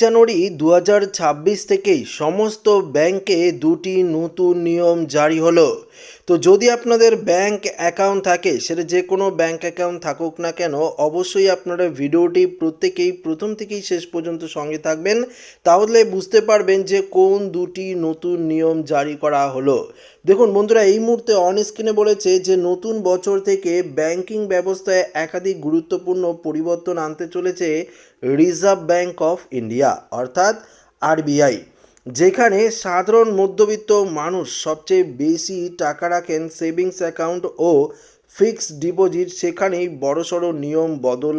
জানুয়ারি ২০২৬ থেকেই সমস্ত ব্যাংকে দুটি নতুন নিয়ম জারি হলো। তো যদি আপনাদের ব্যাংক অ্যাকাউন্ট থাকে, সেটা যে কোনো ব্যাংক অ্যাকাউন্ট থাকুক না কেন, অবশ্যই আপনারা ভিডিওটি প্রত্যেকেই প্রথম থেকেই শেষ পর্যন্ত সঙ্গে থাকবেন। তাহলে বুঝতে পারবেন যে কোন দুটি নতুন নিয়ম জারি করা হলো। দেখুন বন্ধুরা, এই মুহূর্তে অন স্ক্রিনে বলেছে যে নতুন বছর থেকে ব্যাংকিং ব্যবস্থায় একাধিক গুরুত্বপূর্ণ পরিবর্তন আনতে চলেছে রিজার্ভ ব্যাঙ্ক অফ ইন্ডিয়া অর্থাৎ আরবিআই। যেখানে সাধারণ মধ্যবিত্ত মানুষ সবচেয়ে বেশি টাকা রাখেন সেভিংস অ্যাকাউন্ট ও ফিক্সড ডিপোজিট, সেখানেই বড়সড় নিয়ম বদল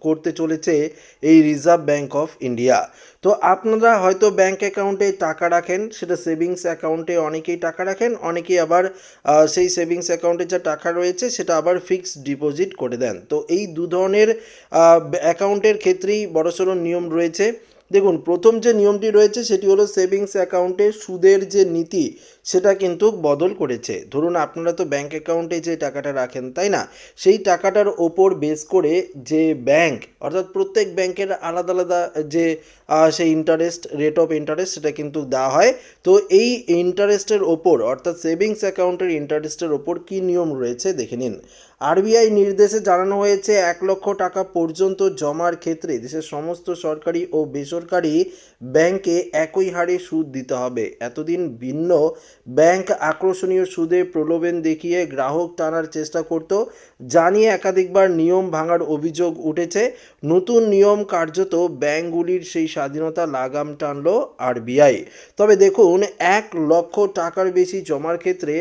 করতে চলেছে এই রিজার্ভ ব্যাঙ্ক অফ ইন্ডিয়া। তো আপনারা হয়তো ব্যাঙ্ক অ্যাকাউন্টে টাকা রাখেন, সেটা সেভিংস অ্যাকাউন্টে অনেকেই টাকা রাখেন, অনেকেই আবার সেই সেভিংস অ্যাকাউন্টে যা টাকা রয়েছে সেটা আবার ফিক্সড ডিপোজিট করে দেন। তো এই দু ধরনের অ্যাকাউন্টের ক্ষেত্রেই বড়সড় নিয়ম রয়েছে। দেখুন, প্রথম যে নিয়মটি রয়েছে সেটি হলো সেভিংস অ্যাকাউন্টে সুদের যে নীতি সেটা কিন্তু বদল করেছে। ধরুন আপনারা তো ব্যাঙ্ক অ্যাকাউন্টে যে টাকাটা রাখেন, তাই না? সেই টাকাটার ওপর বেস করে যে ব্যাঙ্ক, অর্থাৎ প্রত্যেক ব্যাংকের আলাদা আলাদা যে সেই ইন্টারেস্ট, রেট অফ ইন্টারেস্ট সেটা কিন্তু দেওয়া হয়। তো এই ইন্টারেস্টের ওপর, অর্থাৎ সেভিংস অ্যাকাউন্টের ইন্টারেস্টের ওপর কী নিয়ম রয়েছে দেখে নিন। আরবিআই নির্দেশে জানানো হয়েছে ১,০০,০০০ টাকা পর্যন্ত জমার ক্ষেত্রে দেশের সমস্ত সরকারি ও বেসরকারি ব্যাংকে একই হারে সুদ দিতে হবে। এতদিন ভিন্ন ব্যাংক আকর্ষণীয় সুদে প্রলোভন দেখিয়ে গ্রাহক টানার চেষ্টা করত, জানিয়ে একাধিকবার নিয়ম ভাঙার অভিযোগ উঠেছে। নতুন নিয়ম কার্যত ব্যাংকগুলির সেই স্বাধীনতা লাগাম টানল আরবিআই। তবে দেখুন, ১,০০,০০০ টাকার বেশি জমার ক্ষেত্রে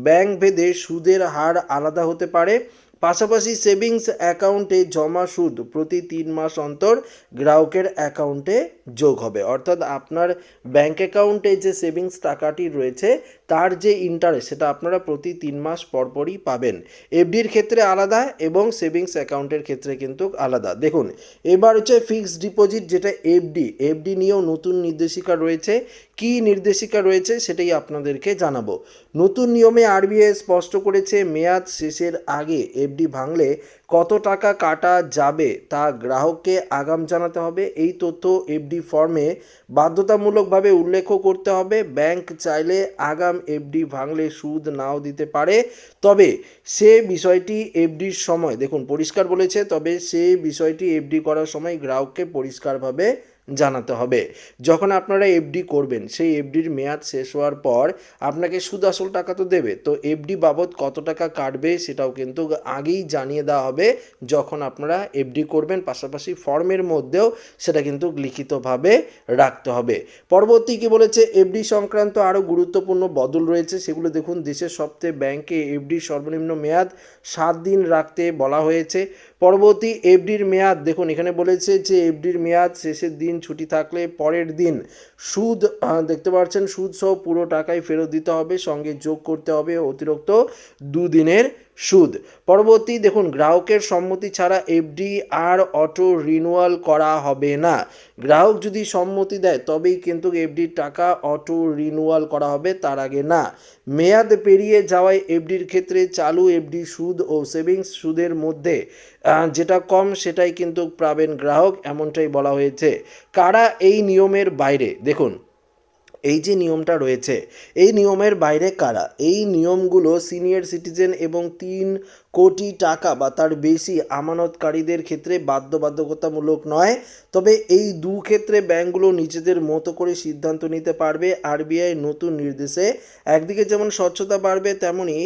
ব্যাংক ভেদে সুদের হার আলাদা হতে পারে। পাশাপাশি সেভিংস অ্যাকাউন্টে জমা সুদ প্রতি ৩ মাস অন্তর গ্রাহকের অ্যাকাউন্টে যোগ হবে। অর্থাৎ আপনার ব্যাংক অ্যাকাউন্টে যে সেভিংস টাকাটি রয়েছে তার যে ইন্টারেস্ট সেটা আপনারা প্রতি ৩ মাস পরপরই পাবেন। এফডির ক্ষেত্রে আলাদা এবং সেভিংস অ্যাকাউন্টের ক্ষেত্রে কিন্তু আলাদা। দেখুন, এবার হচ্ছে ফিক্সড ডিপোজিট, যেটা এফডি নিয়েও নতুন নির্দেশিকা রয়েছে। কি নির্দেশিকা রয়েছে সেটাই আপনাদেরকে জানাবো। নতুন নিয়মে আরবিআই স্পষ্ট করেছে মেয়াদ শেষের আগে এফডি ভাঙলে কত টাকা কাটা যাবে তা গ্রাহককে আগাম জানাতে হবে। এই তথ্য এফডি ফর্মে বাধ্যতামূলকভাবে উল্লেখ করতে হবে। ব্যাংক চাইলে আগাম এফডি ভাঙলে সুদ নাও দিতে পারে, তবে সে বিষয়টি এফডির সময়, দেখুন পরিষ্কার বলেছে, তবে সে বিষয়টি এফডি করার সময় গ্রাহককে পরিষ্কারভাবে জানাতে হবে। যখন আপনারা এফডি করবেন, সেই এফডির মেয়াদ শেষ হওয়ার পর আপনাকে সুদ আসল টাকা তো দেবে, তো এফডি বাবদ কত টাকা কাটবে সেটাও কিন্তু আগেই জানিয়ে দেওয়া হবে যখন আপনারা এফডি করবেন। পাশাপাশি ফর্মের মধ্যেও সেটা কিন্তু লিখিতভাবে রাখতে হবে। পরবর্তী কি বলেছে, এফডি সংক্রান্ত আরও গুরুত্বপূর্ণ বদল রয়েছে, সেগুলো দেখুন। দেশের সবচেয়ে ব্যাংকে এফডির সর্বনিম্ন মেয়াদ ৭ দিন রাখতে বলা হয়েছে। পরবর্তী এফডির মেয়াদ, দেখুন এখানে বলেছে যে এফডির মেয়াদ শেষের দিন ছুটি থাকলে পরের দিন সুদ, দেখতে পাচ্ছেন, সুদ সহ পুরো টাকাই ফেরত দিতে হবে, সঙ্গে যোগ করতে হবে অতিরিক্ত ২ দিনের সুদ। পরবর্তী দেখুন, গ্রাহকের সম্মতি ছাড়া এফডি আর অটো রিনিউয়াল করা হবে না। গ্রাহক যদি সম্মতি দেয় তবেই কিন্তু এফডির টাকা অটো রিনিউয়াল করা হবে, তার আগে না। মেয়াদ পেরিয়ে যাওয়ায় এফডির ক্ষেত্রে চালু এফডি সুদ ও সেভিংস সুদের মধ্যে যেটা কম সেটাই কিন্তু পাবেন গ্রাহক, এমনটাই বলা হয়েছে। কারা এই নিয়মের বাইরে? দেখুন, এই যে নিয়মটা রয়েছে, এই নিয়মের বাইরে কারা? এই নিয়মগুলো সিনিয়র সিটিজেন এবং ৩ কোটি টাকা বা তার বেশি আমানতকারীদের ক্ষেত্রে বাধ্যবাধকতামূলক নয়। তবে এই দু ক্ষেত্রে ব্যাংকগুলো নিজেদের মতো করে সিদ্ধান্ত নিতে পারবে। আরবিআই নতুন নির্দেশে একদিকে যেমন স্বচ্ছতা বাড়বে, তেমনি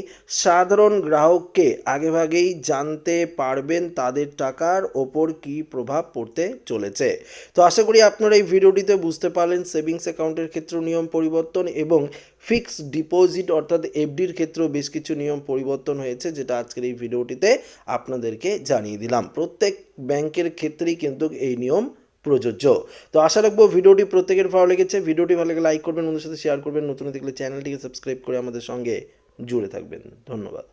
সাধারণ গ্রাহককে আগেভাগেই জানতে পারবেন তাদের টাকার ওপর কী প্রভাব পড়তে চলেছে। তো আশা করি আপনারা এই ভিডিওটিতে বুঝতে পারলেন সেভিংস অ্যাকাউন্টের ক্ষেত্রে নিয়ম পরিবর্তন এবং ফিক্সড ডিপোজিট অর্থাৎ এফডির ক্ষেত্রেও বেশ কিছু নিয়ম পরিবর্তন হয়েছে, যেটা আজকের এই ভিডিওটিতে আপনাদেরকে জানিয়ে দিলাম। প্রত্যেক ব্যাংকের ক্ষেত্রেই কিন্তু এই নিয়ম প্রযোজ্য। তো আশা রাখবো ভিডিওটি প্রত্যেকের ভালো লেগেছে। ভিডিওটি ভালো লাগলে লাইক করবেন, বন্ধুদের সাথে শেয়ার করবেন, নতুন দেখলে চ্যানেলটিকে সাবস্ক্রাইব করে আমাদের সঙ্গে জুড়ে থাকবেন। ধন্যবাদ।